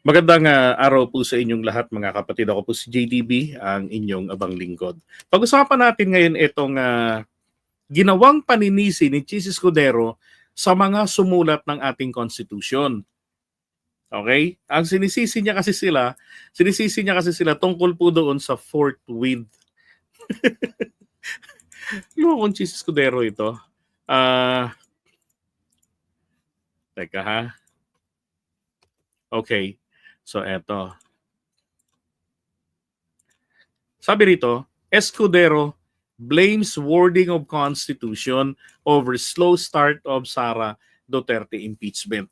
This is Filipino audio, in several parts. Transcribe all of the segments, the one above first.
Magandang araw po sa inyong lahat mga kapatid. Ako po si JDB, ang inyong abang lingkod. Pag-usapan natin ngayon itong ginawang paninisi ni Chis Escudero sa mga sumulat ng ating konstitusyon. Okay? Ang sinisisi niya kasi sila tungkol po doon sa fourth with. Lokong Chis Escudero ito. Teka ha. Okay. So eto. Sabi rito, Escudero blames wording of Constitution over slow start of Sara Duterte impeachment.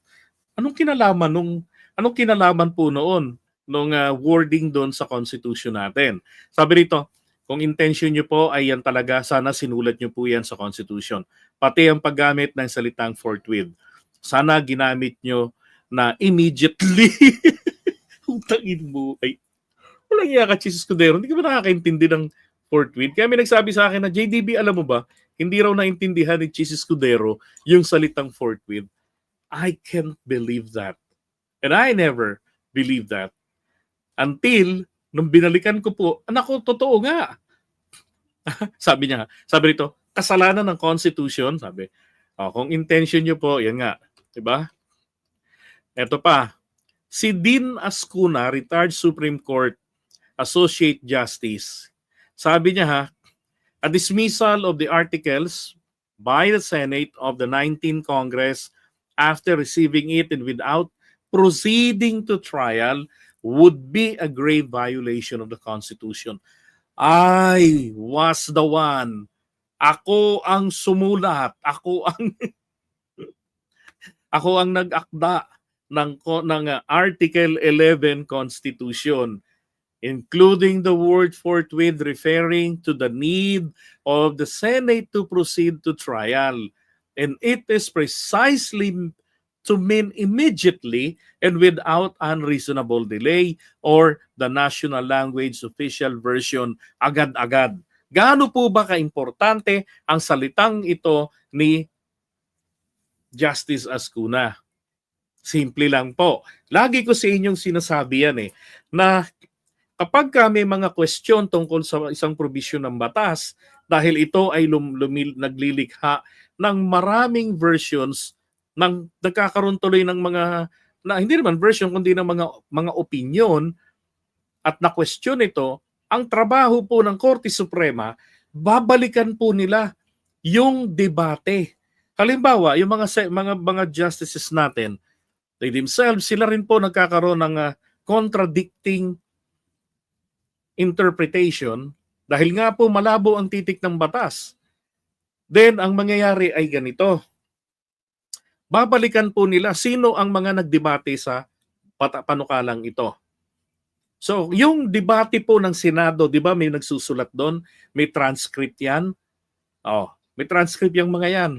Anong kinalaman po noon nung wording doon sa Constitution natin? Sabi rito, kung intention nyo po ay yan talaga, sana sinulat nyo po yan sa Constitution. Pati ang paggamit ng salitang forthwith. Sana ginamit nyo na immediately. Utangin mo. Ay, walang iya ka, Chis Escudero. Hindi ka ba nakakaintindi ng forthwith? Kaya may nagsabi sa akin na, JDB, alam mo ba, hindi raw naintindihan ni Chis Escudero yung salitang forthwith. I can't believe that. And I never believed that. Until, nung binalikan ko po, anak ko, totoo nga. Sabi niya, sabi rito, kasalanan ng Constitution, sabi. Kung intention niyo po, yan nga. Diba? Ito pa, si Dean Ascuna, retired Supreme Court Associate Justice. Sabi niya a dismissal of the articles by the Senate of the 19th Congress after receiving it and without proceeding to trial would be a grave violation of the Constitution. I was the one. Ako ang sumulat. Ako ang nag-akda ng Article 11 Constitution, including the word forthwith referring to the need of the Senate to proceed to trial. And it is precisely to mean immediately and without unreasonable delay or the national language official version agad-agad. Gaano po ba kaimportante ang salitang ito ni Justice Ascuna? Simple lang po. Lagi ko sa inyong sinasabi yan na kapag may mga question tungkol sa isang provision ng batas, dahil ito ay naglilikha ng maraming versions, nagkakaroon tuloy ng mga, hindi naman version, kundi ng mga opinion, at na-question ito, ang trabaho po ng Korte Suprema, babalikan po nila yung debate. Halimbawa, yung mga justices natin, they themselves, sila rin po nagkakaroon ng contradicting interpretation dahil nga po malabo ang titik ng batas. Then, ang mangyayari ay ganito. Babalikan po nila sino ang mga nagdebate sa panukalang ito. So, yung debate po ng Senado, di ba may nagsusulat doon? May transcript yan? May transcript yung mga yan.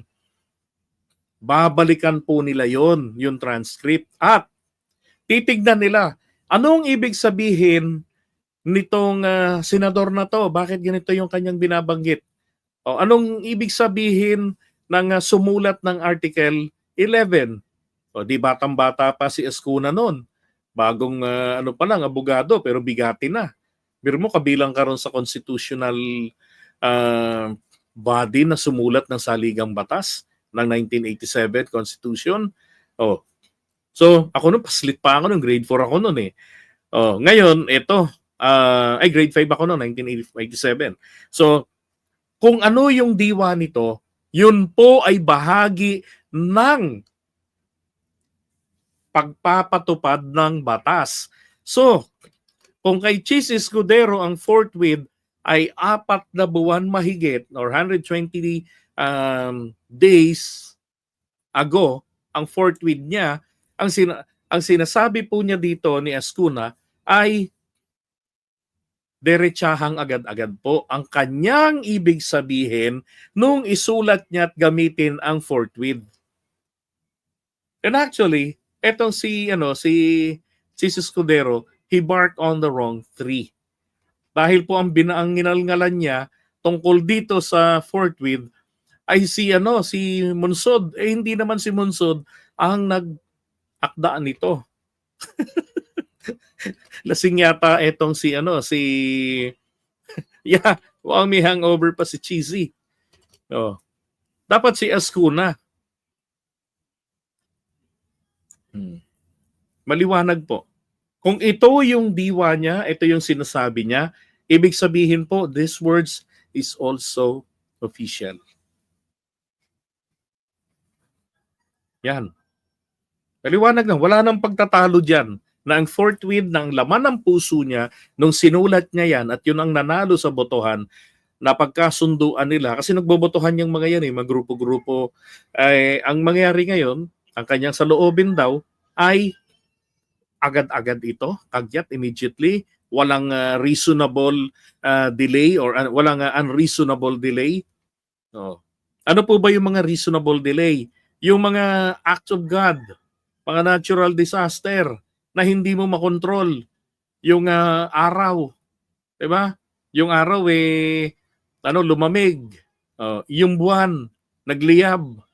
Babalikan po nila yung transcript. At titignan nila, anong ibig sabihin nitong senador na to? Bakit ganito yung kanyang binabanggit? Anong ibig sabihin ng sumulat ng Article 11? Di batang-bata pa si Ascuna noon. Bagong pa lang, abogado, pero bigati na. Biro mo, kabilang ka ron sa constitutional body na sumulat ng saligang batas ng 1987 Constitution. So, ako noon, paslit pa ako noon, grade 4 ako noon ngayon, ito, grade 5 ako noon, 1987. So, kung ano yung diwa nito, yun po ay bahagi ng pagpapatupad ng batas. So, kung kay Chis Escudero ang forthwith ay 4 na buwan mahigit or 120 days ago, ang forthwith niya, ang sinasabi po niya dito ni Ascuna ay derechahang agad-agad po ang kanyang ibig sabihin nung isulat niya at gamitin ang forthwith. And actually, etong si Escudero, he barked on the wrong tree. Dahil po ang ginalngalan niya tungkol dito sa forthwith ay si Monsod. Hindi naman si Monsod ang nag-akdaan nito. Lasing yata etong si yeah, mukhang may hangover pa si Cheesy. Oh. Dapat si Ascuna. Maliwanag po. Kung ito yung diwa niya, ito yung sinasabi niya, ibig sabihin po, this words is also official. Yan. Maliwanag na, wala nang pagtatalo dyan na ang forthwith ng laman ng puso niya nung sinulat niya yan at yun ang nanalo sa botohan na pagkasunduan nila kasi nagbobotohan yung mga yan mga grupo-grupo ang mangyayari ngayon ang kanyang saloobin daw ay agad-agad ito, kagyat immediately, walang reasonable delay or walang unreasonable delay. Ano po ba yung mga reasonable delay? Yung mga acts of God, mga natural disaster na hindi mo makontrol. Yung araw, 'di ba? Yung araw lumamig. Yung buwan nagliyab.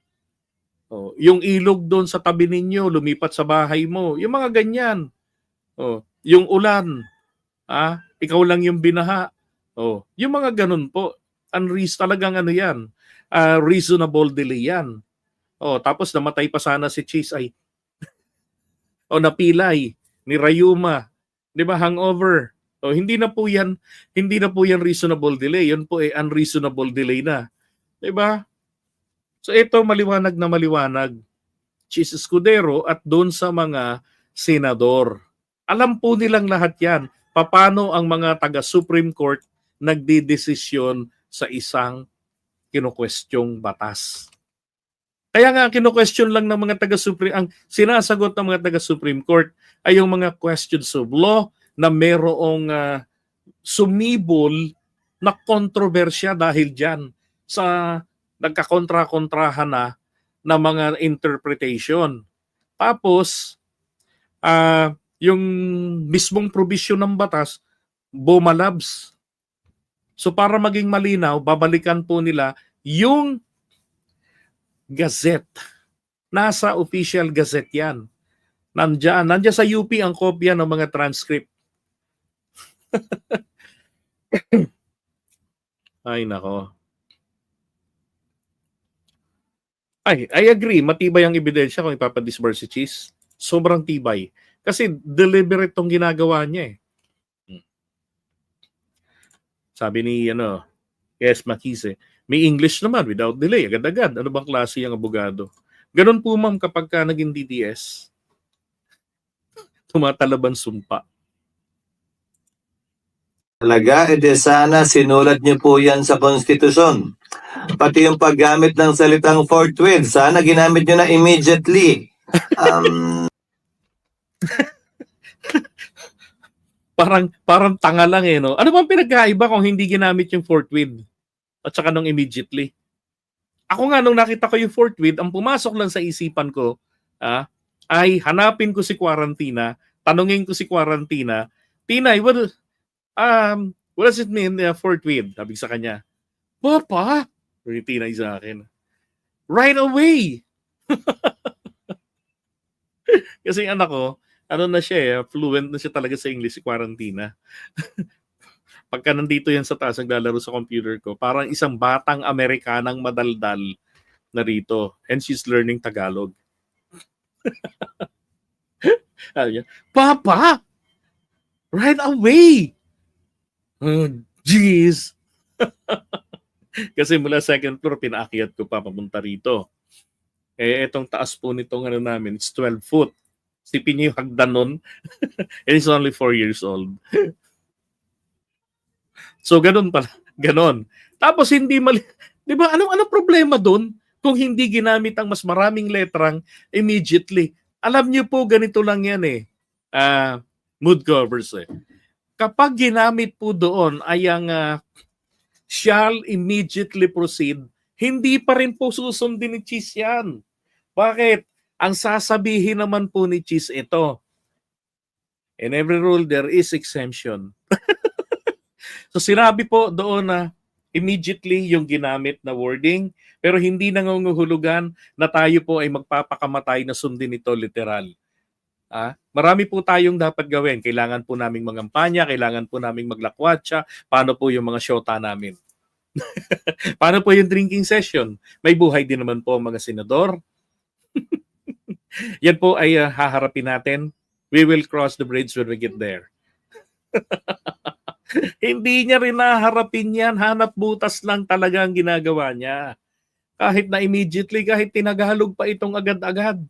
Yung ilog doon sa tabi ninyo lumipat sa bahay mo. Yung mga ganyan. Yung ulan, ikaw lang yung binaha. Yung mga ganun po. Talagang ano yan. Reasonable delay yan. Tapos namatay pa sana si Cheese ay napilay ni Rayuma. 'Di ba hangover? Hindi na po yan reasonable delay. Yun po unreasonable delay na. 'Di ba? So ito maliwanag na maliwanag. Cheese Escudero at doon sa mga senador. Alam po nilang lahat yan. Paano ang mga taga-Supreme Court nagdidesisyon sa isang kinukwestiyong batas. Kaya nga kinu-question lang ng mga taga-Supreme, ang sinasagot ng mga taga-Supreme Court ay yung mga questions of law na merong sumibol na kontrobersya dahil dyan sa nagkakontra-kontrahan na mga interpretation. Tapos, yung mismong provision ng batas, bumalabs. So para maging malinaw, babalikan po nila yung Gazette. Nasa official Gazette yan. Nandiyan sa UP ang kopya ng mga transcript. Ay, nako. I agree. Matibay ang ebidensya kung ipapadisburse si Cheese. Sobrang tibay. Kasi deliberate tong ginagawa niya Sabi ni Yes Makise, may English naman without delay. Agad-agad. Ano bang klase yung abogado? Ganun po ma'am kapag ka naging DDS. Tumatalaban sumpa. Talaga, sana sinulat niyo po yan sa konstitusyon. Pati yung paggamit ng salitang forthwith, sana ginamit niyo na immediately. Parang tanga lang no? Ano bang pinagkaiba kung hindi ginamit yung forthwith at saka nung immediately? Ako nga nung nakita ko yung forthwith, ang pumasok lang sa isipan ko ay hanapin ko si Quarantina, tanungin ko si Quarantina, Tinay, what does it mean forthwith? Sabi sa kanya, Papa, Tinay sa akin, right away. Kasi anak ko, na siya fluent na siya talaga sa English si Quarantina. Pagka nandito yan sa taas, naglalaro sa computer ko, parang isang batang Amerikanang madaldal na rito. And she's learning Tagalog. Papa! Right away! Jeez! Kasi mula second floor, pinaakyat ko pa papunta rito. Etong taas po nitong namin, it's 12 foot. Sipin niyo yung hagdan nun. And it's only 4 years old. So, ganun pala. Ganon. Tapos, hindi di ba, anong problema doon kung hindi ginamit ang mas maraming letrang immediately? Alam niyo po, ganito lang yan mood covers Kapag ginamit po doon ay ang shall immediately proceed, hindi pa rin po susundin ni Cheese yan. Bakit? Ang sasabihin naman po ni Cheese ito. In every rule, there is exemption. So sinabi po doon na immediately yung ginamit na wording, pero hindi nangungulugan na tayo po ay magpapakamatay na sundin ito literal. Marami po tayong dapat gawin. Kailangan po naming mangampanya, kailangan po naming maglakwatsa. Paano po yung mga syota namin? Paano po yung drinking session? May buhay din naman po ang mga senador. Yan po ay haharapin natin. We will cross the bridge when we get there. Hindi niya rin naharapin yan. Hanap butas lang talaga ang ginagawa niya. Kahit na immediately, kahit tinagalog pa itong agad-agad.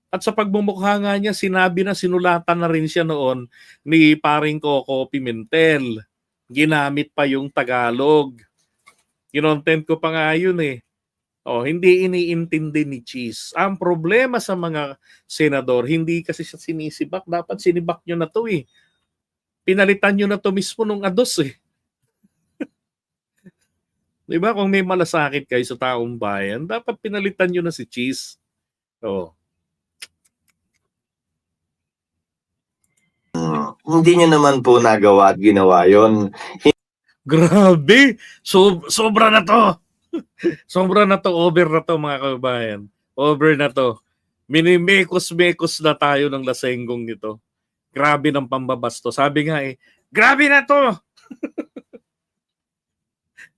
At sa pagmumukha nga niya, sinabi na sinulatan na rin siya noon ni paring Coco Pimentel. Ginamit pa yung Tagalog. Kinontent ko pa nga yun eh. Hindi iniintindi ni Cheese. Ang problema sa mga senador, hindi kasi siya sinisibak. Dapat sinibak nyo na to eh. Pinalitan nyo na to mismo nung ados eh. Diba? Kung may malasakit kayo sa taong bayan, dapat pinalitan nyo na si Cheese. Hindi niya naman po nagawa at ginawa yon. Grabe! Sobra na to! Sobra na to, over na to mga kababayan. Over na to. Minimekos-mekos na tayo ng lasenggong nito. Grabe ng pambabasto. Sabi nga grabe na to!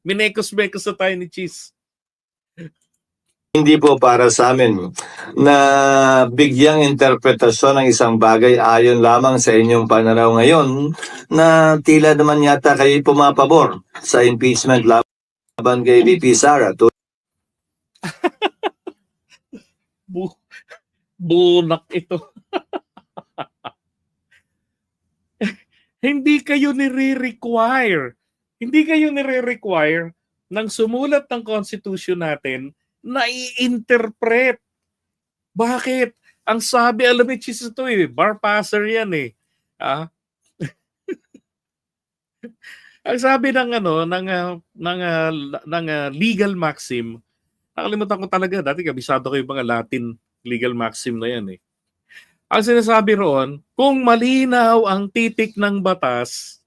Minekos-mekos na tayo ni Cheese. Hindi po para sa amin na bigyang interpretasyon ng isang bagay ayon lamang sa inyong pananaw ngayon na tila naman yata kayo pumapabor sa impeachment laban kay VP Sara. Bunak ito. Hindi kayo nire-require. Hindi kayo nire-require ng sumulat ng Constitution natin na i-interpret. Bakit? Ang sabi, alam mo, Cheese ito bar passer yan eh. Ang sabi ng legal maxim, nakalimutan ko talaga, dati kabisado ko yung mga Latin legal maxim na yan eh. Ang sinasabi roon, kung malinaw ang titik ng batas,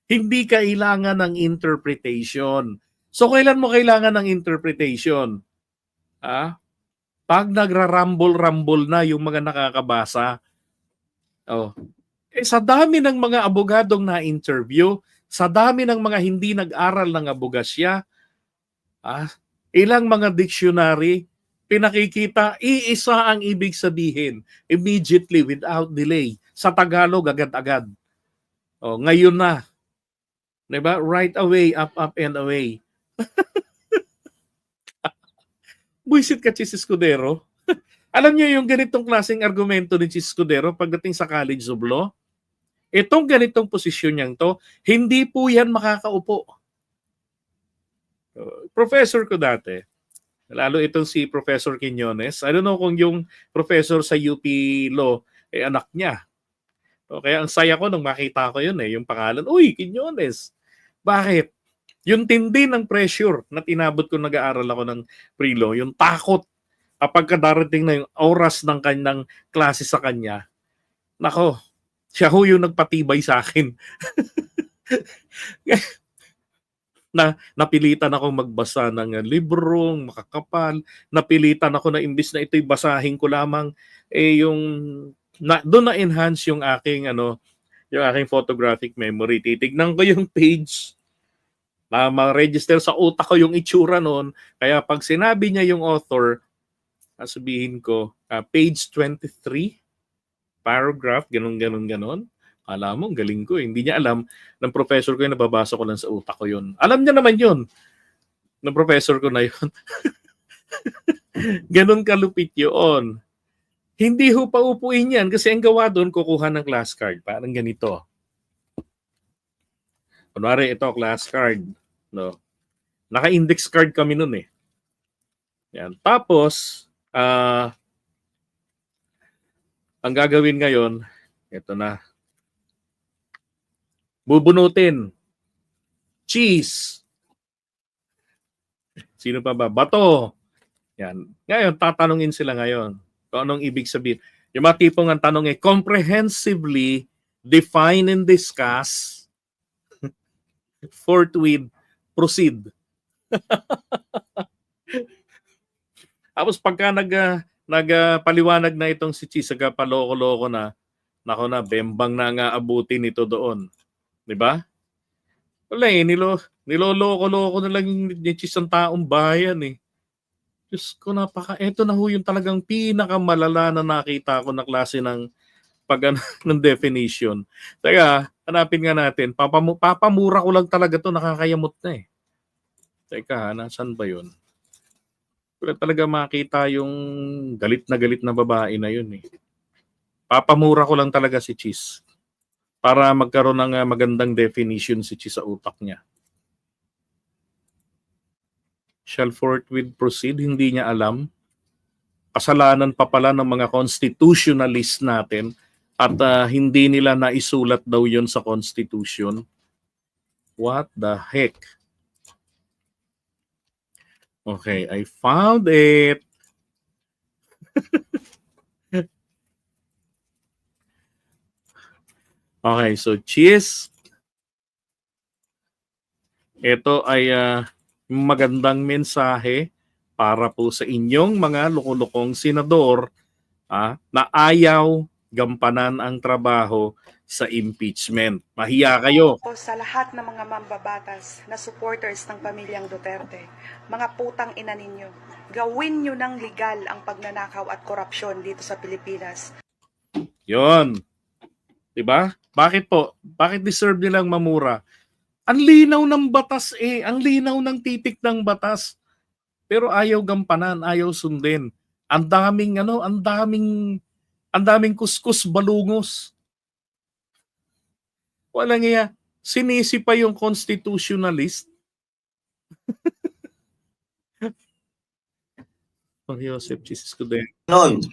hindi kailangan ng interpretation. So, kailan mo kailangan ng interpretation? Pag nagra-rumble-rumble na yung mga nakakabasa. Sa dami ng mga abogadong na-interview, sa dami ng mga hindi nag-aral ng abogasya, ilang mga dictionary, pinakikita, iisa ang ibig sabihin, immediately, without delay. Sa Tagalog, agad-agad. Ngayon na. Diba? Right away, up, and away. Buisit ka, Cheese Escudero. Alam niyo yung ganitong klaseng argumento ni Cheese Escudero pagdating sa College of Law? Itong ganitong posisyon niyang to, hindi po yan makakaupo. Professor ko dati, lalo itong si Professor Quiñones, I don't know kung yung professor sa UP Law, anak niya. Kaya ang saya ko nung makita ko yun yung pangalan, uy, Quiñones. Bakit? Yung tindi ng pressure na tinabot ko nag-aaral ako ng pre-law, yung takot kapag darating na yung oras ng kanyang klase sa kanya, nako, siya ho yung nagpatibay sa akin. Napilitan akong magbasa ng librong makakapal, napilitan ako na imbis na ito'y basahin ko lamang, doon na-enhance yung aking yung aking photographic memory. Titignan ko yung page na ma-register sa utak ko yung itsura noon. Kaya pag sinabi niya yung author, sabihin ko, page 23, paragraph, ganun. Alam mo, galing ko. Hindi niya alam ng professor ko yung nababasa ko lang sa utak ko yun. Alam niya naman yun ng professor ko na yun. Ganun kalupit yun. Hindi ho paupuin yan kasi ang gawa doon, kukuha ng class card. Parang ganito. Kunwari, ito, class card. No? Naka-index card kami nun eh. Yan. Tapos, ang gagawin ngayon, ito na. Bubunutin. Cheese. Sino pa ba? Bato. Yan. Ngayon, tatanungin sila ngayon kung anong ibig sabihin. Yung mga tipong ang tanong comprehensively define and discuss, forthwith, proceed. Tapos pagka nagpaliwanag na itong si Cheese, paloko-loko na, nako na, bembang na nga abutin ito doon. Di ba? Wala eh, niloloko-loko na lang ni Cheese ang taong bayan eh. Diyos ko, ito na ho yung talagang pinakamalala na nakita ko na klase ng ng definition. Teka, hanapin nga natin. Papamura ko lang talaga to, nakakayamot na eh. Teka, nasaan ba yun? Wala talaga makita yung galit na babae na yun eh. Papamura ko lang talaga si Cheese para magkaroon ng magandang definition si Cheese sa utak niya. Shall forthwith proceed, hindi niya alam. Kasalanan pa pala ng mga constitutionalist natin at hindi nila naisulat daw yun sa Constitution. What the heck? Okay, I found it. Okay, so Cheese. Ito ay magandang mensahe para po sa inyong mga lukulukong senador na ayaw gampanan ang trabaho sa impeachment. Mahiya kayo. Po sa lahat ng mga mambabatas na supporters ng pamilyang Duterte, mga putang ina ninyo, gawin nyo ng legal ang pagnanakaw at korupsyon dito sa Pilipinas. Yon. Diba? Bakit po? Bakit deserve nilang mamura? Ang linaw ng batas eh. Ang linaw ng titik ng batas. Pero ayaw gampanan, ayaw sundin. Ang daming kuskus balungos. Walang iya. Sinisi pa yung constitutionalist. Joseph Jesus Cudero. Noon,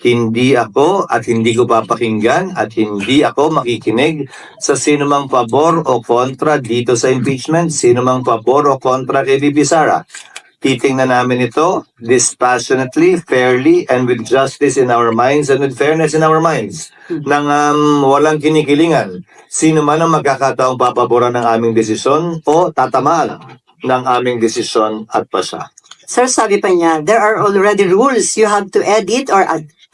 hindi ako at hindi ko papakinggan at hindi ako makikinig sa sinumang pabor o kontra dito sa impeachment, sinumang pabor o kontra kay VP Sara. Titingnan namin ito dispassionately, fairly, and with justice in our minds and with fairness in our minds. Nang walang kinikilingan, sino man ang magkakataong papaboran ng aming desisyon o tatamaan ng aming desisyon at pasya. Sir, sabi pa niya, there are already rules. You have to edit or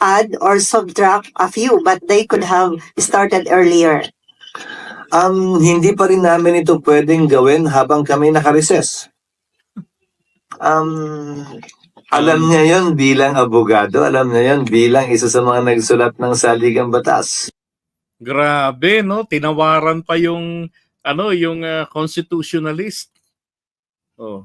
add or subtract a few, but they could have started earlier. Hindi pa rin namin ito pwedeng gawin habang kami nakareses. Alam niya yon bilang abogado, alam niya yon bilang isa sa mga nagsulat ng saligang batas. Grabe, no? Tinawaran pa yung constitutionalist. Oh.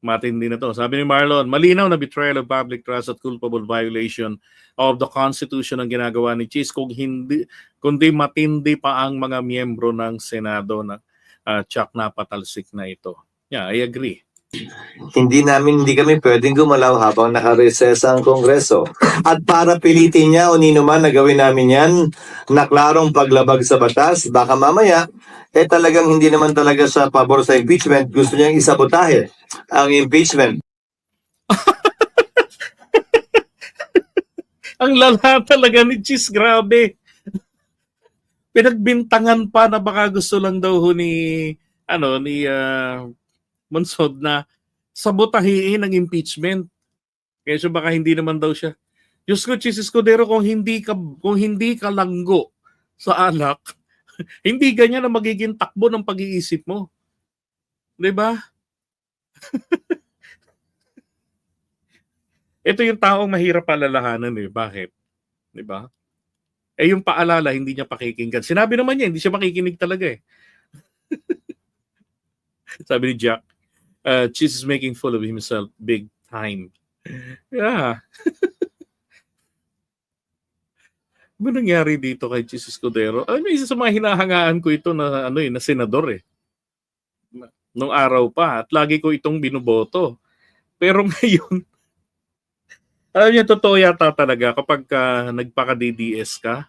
Matindi na to. Sabi ni Marlon, malinaw na betrayal of public trust at culpable violation of the Constitution ang ginagawa ni Cheese kundi matindi pa ang mga miyembro ng Senado na tsak na patalsik na ito. Yeah, I agree. Hindi kami pwedeng gumalaw habang nakareses ang Kongreso. At para pilitin niya o nino man na gawin namin yan na klarong paglabag sa batas, baka mamaya, talagang hindi naman talaga sa pabor sa impeachment, gusto niyang isabotahe ang impeachment. Ang lala talaga ni Cheese, grabe. Pinagbintangan pa na baka gusto lang daw ni Monsod na sabotahiin ang impeachment. Kaya so baka hindi naman daw siya. Diyos ko, Cheese Escudero, kung hindi ka langgo sa alak, hindi ganyan ang magiging takbo ng pag-iisip mo. 'Di ba? Ito yung taong mahirap palalahanan eh. Bakit? 'Di ba? Yung paalala, hindi niya pakikinggan. Sinabi naman niya, hindi siya makikinig talaga eh. Sabi ni Jack, Cheese is making fool of himself big time. Yeah. Ano nangyari dito kay Cheese Escudero? Isa sa mga hinahangaan ko ito na na senador eh. Nung araw pa at lagi ko itong binoboto. Pero ngayon, alam niyo, totoo yata talaga kapag nagpaka-DDS ka,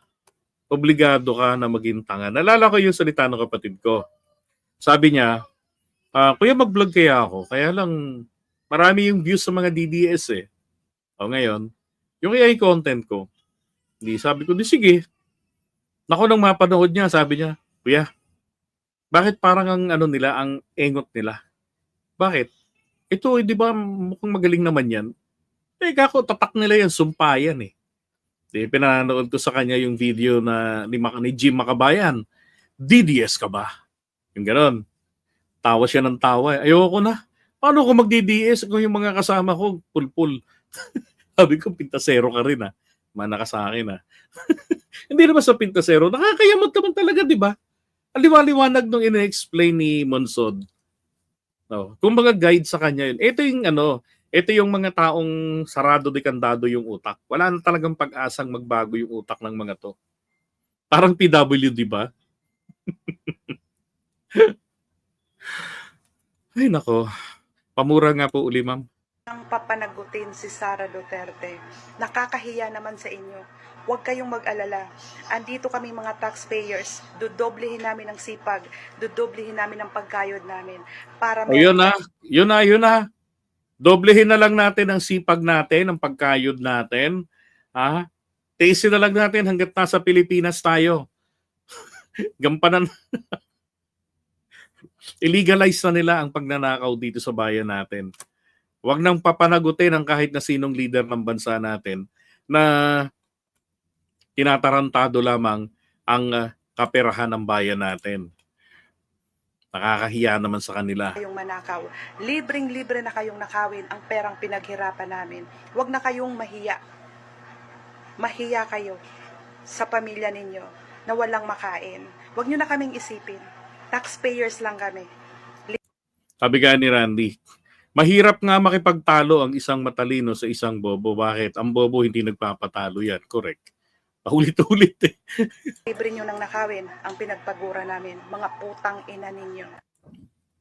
obligado ka na maging tanga. Nalala ko yung salita ng kapatid ko. Sabi niya, Kuya, mag-vlog kaya ako. Kaya lang, marami yung views sa mga DDS eh. O ngayon, yung AI content ko, sabi ko, sige. Nako, nang mapanood niya, sabi niya, Kuya, bakit parang ang engot nila? Bakit? Ito, di ba, mukhang magaling naman yan. Kako, tatak nila yan, sumpayan eh. Pinanood ko sa kanya yung video ni Jim Makabayan. DDS ka ba? Yung ganon. Tawa siya ng tawa. Ayoko na. Paano ko mag-DDS kung yung mga kasama ko, pulpul? Sabi ko, pintasero ka rin Mana ka sa akin Hindi naman sa pintasero. Nakakayamot naman talaga, di ba? Ang liwanag nung ina-explain ni Monsod. No. Kung mga guide sa kanya yun. Ito yung mga taong sarado de kandado yung utak. Wala na talagang pag-asang magbago yung utak ng mga to. Parang PWD ba? Ay nako. Pamura nga po uli, ma'am. Ang papanagutin si Sara Duterte. Nakakahiya naman sa inyo. Huwag kayong mag-alala. Andito kami mga taxpayers. Dudoblehin namin ang sipag. Dudoblehin namin ang pagkayod namin. Para O yun na. Doblehin na lang natin ang sipag natin, ang pagkayod natin. Tiisin na lang natin hanggat nasa Pilipinas tayo. Gampanan. Illegalize na nila ang pagnanakaw dito sa bayan natin. Huwag nang papanagutin ang kahit na sinong leader ng bansa natin na tinatarantado lamang ang kaperahan ng bayan natin. Nakakahiya naman sa kanila. kayong manakaw. Libreng-libre na kayong nakawin ang perang pinaghirapan namin. Huwag na kayong mahiya. Mahiya kayo sa pamilya ninyo na walang makain. Huwag nyo na kaming isipin. Taxpayers lang kami. Sabi nga ni Randy, mahirap nga makipagtalo ang isang matalino sa isang bobo. Bakit? Ang bobo hindi nagpapatalo yan. Correct. Paulit-ulit Libre nyo nang nakawin ang pinagpagura namin. Mga putang ina ninyo.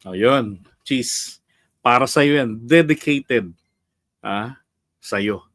Ayun. Cheese. Para sa'yo yan. Dedicated. Sa'yo.